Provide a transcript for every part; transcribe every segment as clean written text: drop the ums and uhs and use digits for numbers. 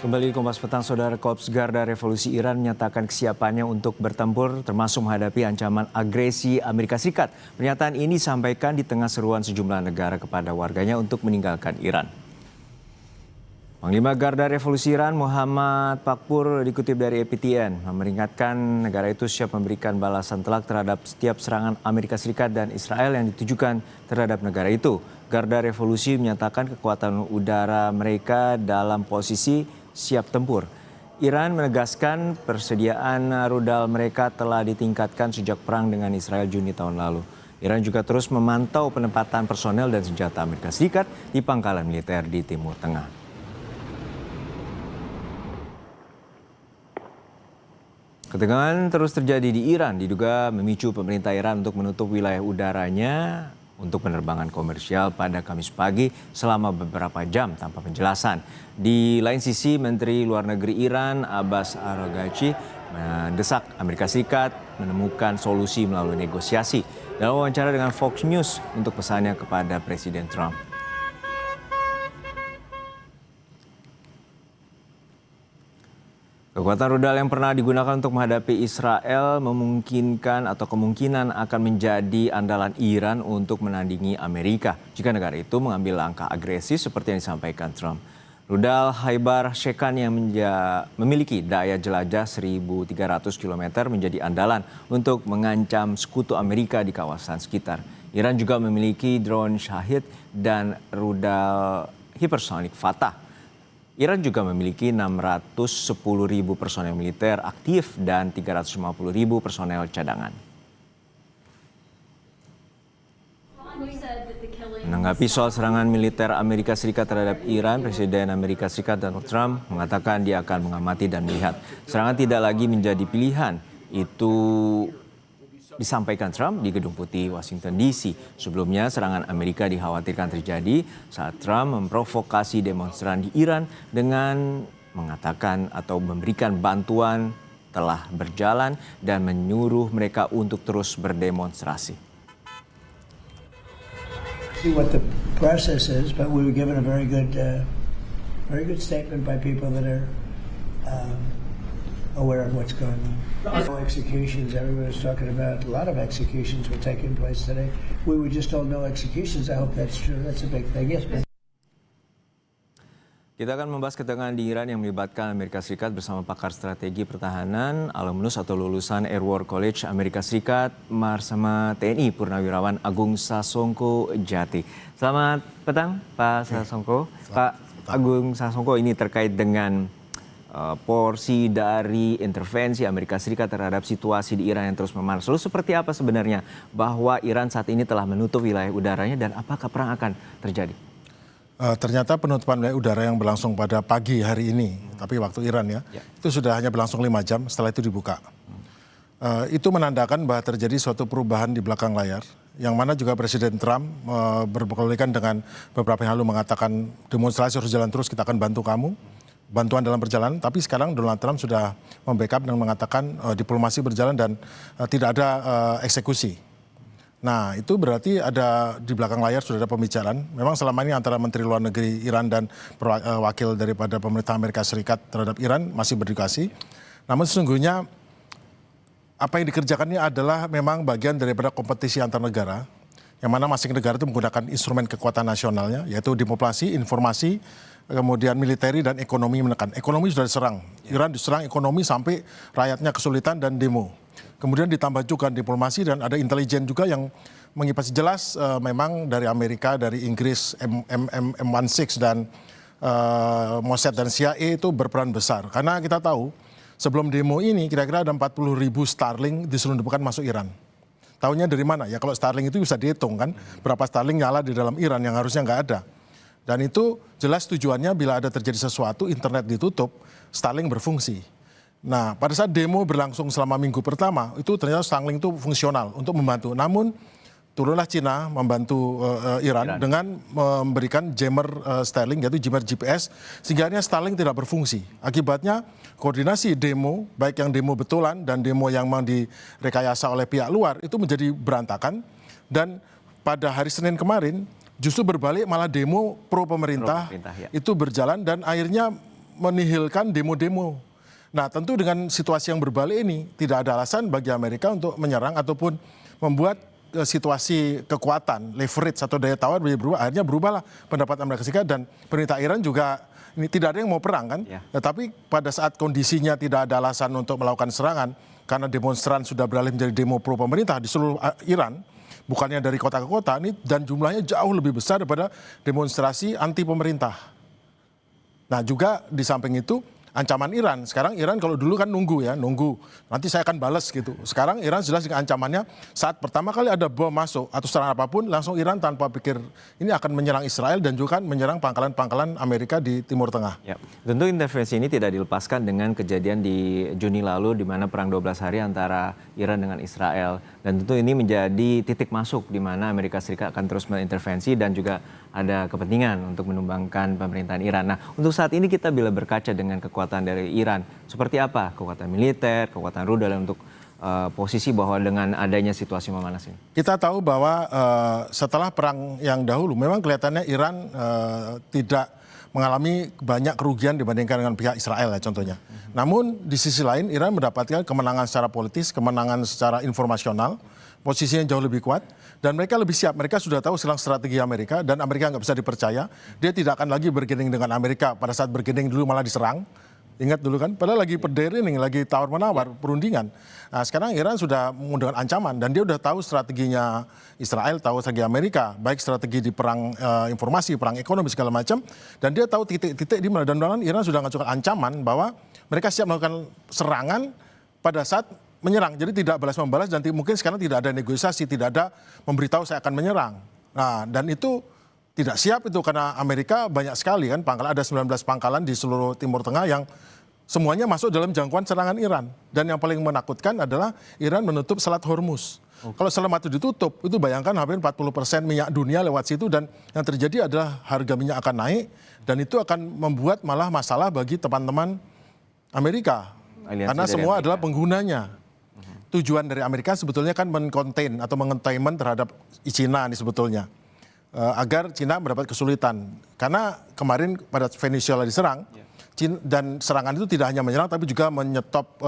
Kembali di Kompas Petang, Saudara. Korps Garda Revolusi Iran menyatakan kesiapannya untuk bertempur termasuk menghadapi ancaman agresi Amerika Serikat. Pernyataan ini disampaikan di tengah seruan sejumlah negara kepada warganya untuk meninggalkan Iran. Panglima Garda Revolusi Iran Muhammad Pakpur dikutip dari APTN memperingatkan negara itu siap memberikan balasan telak terhadap setiap serangan Amerika Serikat dan Israel yang ditujukan terhadap negara itu. Garda Revolusi menyatakan kekuatan udara mereka dalam posisi siap tempur. Iran menegaskan persediaan rudal mereka telah ditingkatkan sejak perang dengan Israel Juni tahun lalu. Iran juga terus memantau penempatan personel dan senjata Amerika Serikat di pangkalan militer di Timur Tengah. Ketegangan terus terjadi di Iran, diduga memicu pemerintah Iran untuk menutup wilayah udaranya untuk penerbangan komersial pada Kamis pagi selama beberapa jam tanpa penjelasan. Di lain sisi, Menteri Luar Negeri Iran Abbas Araghchi mendesak Amerika Serikat menemukan solusi melalui negosiasi. Dalam wawancara dengan Fox News untuk pesannya kepada Presiden Trump. Kekuatan rudal yang pernah digunakan untuk menghadapi Israel memungkinkan atau kemungkinan akan menjadi andalan Iran untuk menandingi Amerika jika negara itu mengambil langkah agresif seperti yang disampaikan Trump. Rudal Khaibar Shekan yang memiliki daya jelajah 1.300 km menjadi andalan untuk mengancam sekutu Amerika di kawasan sekitar. Iran juga memiliki drone Shahid dan rudal hipersonik Fatah. Iran juga memiliki 610.000 personel militer aktif dan 350.000 personel cadangan. Menanggapi soal serangan militer Amerika Serikat terhadap Iran, Presiden Amerika Serikat Donald Trump mengatakan dia akan mengamati dan melihat. Serangan tidak lagi menjadi pilihan. Itu disampaikan Trump di Gedung Putih, Washington DC. Sebelumnya, serangan Amerika dikhawatirkan terjadi saat Trump memprovokasi demonstran di Iran dengan mengatakan atau memberikan bantuan telah berjalan dan menyuruh mereka untuk terus berdemonstrasi. See what the process is, but we were given a very good statement by people that are aware of what's going on. No executions. Everybody's talking about a lot of executions were taking place today. We were just told no executions. I hope that's true. That's a big thing. Yes, man. Kita akan membahas ketegangan di Iran yang melibatkan Amerika Serikat bersama pakar strategi pertahanan, alumnus atau lulusan Air War College Amerika Serikat, Marsama TNI Purnawirawan Agung Sasongko Jati. Selamat petang, Pak Sasongko. Pak Agung Sasongko, ini terkait dengan porsi dari intervensi Amerika Serikat terhadap situasi di Iran yang terus memanas. Lalu seperti apa sebenarnya bahwa Iran saat ini telah menutup wilayah udaranya dan apakah perang akan terjadi? Ternyata penutupan wilayah udara yang berlangsung pada pagi hari ini, tapi waktu Iran ya, itu sudah hanya berlangsung 5 jam, setelah itu dibuka. Itu menandakan bahwa terjadi suatu perubahan di belakang layar, yang mana juga Presiden Trump berkali-kali dengan beberapa yang lalu mengatakan demonstrasi harus jalan terus, kita akan bantu kamu. Bantuan dalam perjalanan, tapi sekarang Donald Trump sudah membackup dan mengatakan diplomasi berjalan dan tidak ada eksekusi. Nah, itu berarti ada di belakang layar sudah ada pembicaraan. Memang selama ini antara Menteri Luar Negeri Iran dan wakil daripada pemerintah Amerika Serikat terhadap Iran masih berdiskusi. Namun sesungguhnya apa yang dikerjakan ini adalah memang bagian daripada kompetisi antar negara, yang mana masing negara itu menggunakan instrumen kekuatan nasionalnya, yaitu diplomasi, informasi, kemudian militeri dan ekonomi menekan. Ekonomi sudah diserang. Iran diserang ekonomi sampai rakyatnya kesulitan dan demo. Kemudian ditambah juga diplomasi dan ada intelijen juga yang mengipasi jelas memang dari Amerika, dari Inggris, M16 dan Mossad dan CIA itu berperan besar. Karena kita tahu sebelum demo ini kira-kira ada 40.000 Starlink diselundupkan masuk Iran. Tahunya dari mana? Ya kalau Starlink itu bisa dihitung kan, berapa Starlink nyala di dalam Iran yang harusnya nggak ada. Dan itu jelas tujuannya bila ada terjadi sesuatu, internet ditutup, Starlink berfungsi. Nah, pada saat demo berlangsung selama minggu pertama, itu ternyata Starlink itu fungsional untuk membantu. Namun, turunlah Cina membantu Iran dengan memberikan jammer Starlink, yaitu jammer GPS, sehingga Starlink tidak berfungsi. Akibatnya, koordinasi demo, baik yang demo betulan dan demo yang memang direkayasa oleh pihak luar, itu menjadi berantakan. Dan pada hari Senin kemarin, justru berbalik malah demo pro pemerintah ya. Itu berjalan dan akhirnya menihilkan demo-demo. Nah, tentu dengan situasi yang berbalik ini tidak ada alasan bagi Amerika untuk menyerang ataupun membuat situasi kekuatan, leverage atau daya tawar berubah. Akhirnya berubahlah pendapat Amerika Serikat dan pemerintah Iran juga ini tidak ada yang mau perang kan. Ya. Tetapi pada saat kondisinya tidak ada alasan untuk melakukan serangan karena demonstran sudah beralih menjadi demo pro pemerintah di seluruh Iran, bukannya dari kota ke kota ini, dan jumlahnya jauh lebih besar daripada demonstrasi anti pemerintah. Nah juga di samping itu ancaman Iran. Sekarang Iran kalau dulu kan nunggu, nanti saya akan balas gitu. Sekarang Iran jelas dengan ancamannya saat pertama kali ada bom masuk atau serangan apapun, langsung Iran tanpa pikir ini akan menyerang Israel dan juga menyerang pangkalan-pangkalan Amerika di Timur Tengah. Ya, tentu intervensi ini tidak dilepaskan dengan kejadian di Juni lalu di mana perang 12 hari antara Iran dengan Israel. Dan tentu ini menjadi titik masuk di mana Amerika Serikat akan terus mengintervensi dan juga ada kepentingan untuk menumbangkan pemerintahan Iran. Nah, untuk saat ini kita bila berkaca dengan kekuatan dari Iran, seperti apa kekuatan militer, kekuatan rudal untuk posisi bahwa dengan adanya situasi memanas ini? Kita tahu bahwa setelah perang yang dahulu, memang kelihatannya Iran tidak mengalami banyak kerugian dibandingkan dengan pihak Israel ya contohnya. Namun di sisi lain Iran mendapatkan kemenangan secara politis, kemenangan secara informasional, posisinya jauh lebih kuat dan mereka lebih siap. Mereka sudah tahu silang strategi Amerika dan Amerika nggak bisa dipercaya. Dia tidak akan lagi berganding dengan Amerika. Pada saat berganding dulu malah diserang. Ingat dulu kan, padahal lagi berdering, lagi tawar-menawar, perundingan. Nah sekarang Iran sudah menggunakan ancaman dan dia udah tahu strateginya Israel, tahu strategi Amerika, baik strategi di perang informasi, perang ekonomi segala macam. Dan dia tahu titik-titik di mana, dan Iran sudah mengajukan ancaman bahwa mereka siap melakukan serangan pada saat menyerang. Jadi tidak balas-membalas dan mungkin sekarang tidak ada negosiasi, tidak ada memberitahu saya akan menyerang. Nah dan itu tidak siap itu karena Amerika banyak sekali kan pangkalan, ada 19 pangkalan di seluruh Timur Tengah yang semuanya masuk dalam jangkauan serangan Iran. Dan yang paling menakutkan adalah Iran menutup Selat Hormuz. Kalau selat itu ditutup, itu bayangkan hampir 40% minyak dunia lewat situ dan yang terjadi adalah harga minyak akan naik dan itu akan membuat malah masalah bagi teman-teman Amerika. Karena semua adalah penggunanya. Tujuan dari Amerika sebetulnya kan men-contain atau meng-containment terhadap China ini sebetulnya. Agar Cina mendapat kesulitan. Karena kemarin pada Venezuela diserang, Cina, dan serangan itu tidak hanya menyerang tapi juga menyetop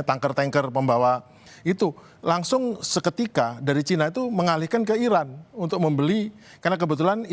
tanker-tanker pembawa itu. Langsung seketika dari Cina itu mengalihkan ke Iran untuk membeli, karena kebetulan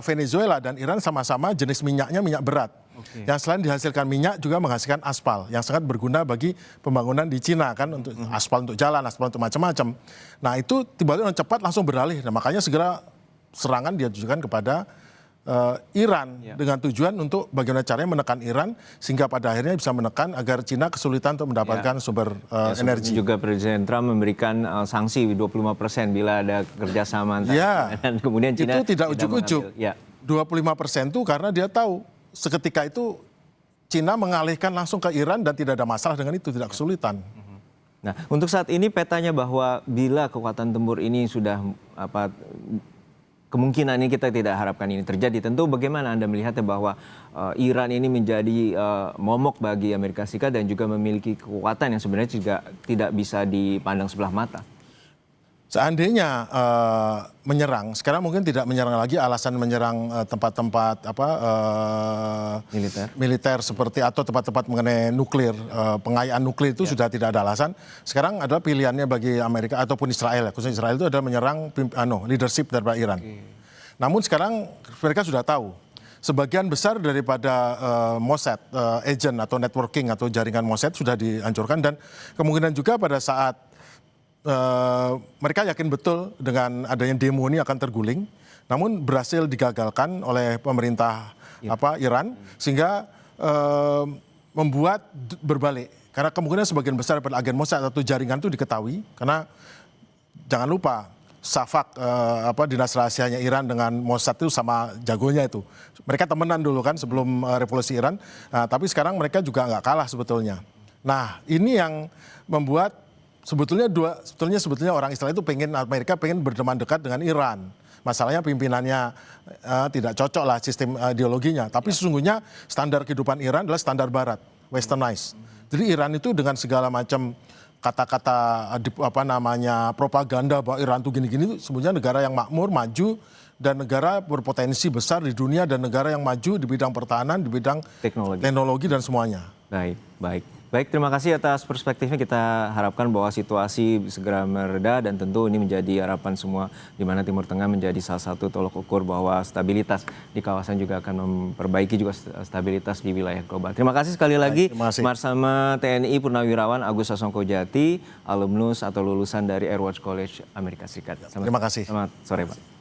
Venezuela dan Iran sama-sama jenis minyaknya minyak berat. Yang selain dihasilkan minyak juga menghasilkan aspal yang sangat berguna bagi pembangunan di Cina kan, untuk aspal untuk jalan, aspal untuk macam-macam. Nah itu tiba-tiba cepat langsung beralih. Nah, makanya segera serangan ditujukan kepada Iran dengan tujuan untuk bagaimana caranya menekan Iran sehingga pada akhirnya bisa menekan agar Cina kesulitan untuk mendapatkan sumber energi. Juga Presiden Trump memberikan sanksi 25% bila ada kerjasama dan kemudian Cina itu tidak ujuk-ujuk. 25% itu karena dia tahu seketika itu Cina mengalihkan langsung ke Iran dan tidak ada masalah dengan itu, tidak kesulitan. Nah, untuk saat ini petanya bahwa bila kekuatan tempur ini sudah kemungkinan ini kita tidak harapkan ini terjadi. Tentu bagaimana Anda melihatnya bahwa Iran ini menjadi momok bagi Amerika Serikat dan juga memiliki kekuatan yang sebenarnya juga tidak bisa dipandang sebelah mata. Seandainya menyerang, sekarang mungkin tidak menyerang lagi, alasan menyerang tempat-tempat militer seperti atau tempat-tempat mengenai nuklir, pengayaan nuklir itu sudah tidak ada alasan. Sekarang adalah pilihannya bagi Amerika ataupun Israel, khususnya Israel itu adalah menyerang leadership daripada Iran. Namun sekarang mereka sudah tahu sebagian besar daripada Mossad, agent atau networking atau jaringan Mossad sudah dihancurkan dan kemungkinan juga pada saat mereka yakin betul dengan adanya demo ini akan terguling, namun berhasil digagalkan oleh pemerintah Iran sehingga membuat berbalik. Karena kemungkinan sebagian besar daripada agen Mossad atau jaringan itu diketahui, karena jangan lupa Safak dinas rahasianya Iran dengan Mossad itu sama jagonya itu. Mereka temenan dulu kan sebelum revolusi Iran, tapi sekarang mereka juga nggak kalah sebetulnya. Nah ini yang membuat sebetulnya orang Israel itu Amerika pengen berteman dekat dengan Iran. Masalahnya pimpinannya tidak cocok lah sistem ideologinya. Tapi sesungguhnya standar kehidupan Iran adalah standar Barat, westernized. Jadi Iran itu dengan segala macam kata-kata propaganda bahwa Iran itu gini-gini, sebenarnya negara yang makmur, maju, dan negara berpotensi besar di dunia dan negara yang maju di bidang pertahanan, di bidang teknologi dan semuanya. Baik, baik. Baik, terima kasih atas perspektifnya. Kita harapkan bahwa situasi segera mereda dan tentu ini menjadi harapan semua di mana Timur Tengah menjadi salah satu tolok ukur bahwa stabilitas di kawasan juga akan memperbaiki juga stabilitas di wilayah global. Terima kasih sekali lagi bersama TNI Purnawirawan Agus Sasongkojati, alumnus atau lulusan dari Air Watch College Amerika Serikat. Terima kasih. Selamat sore, Pak.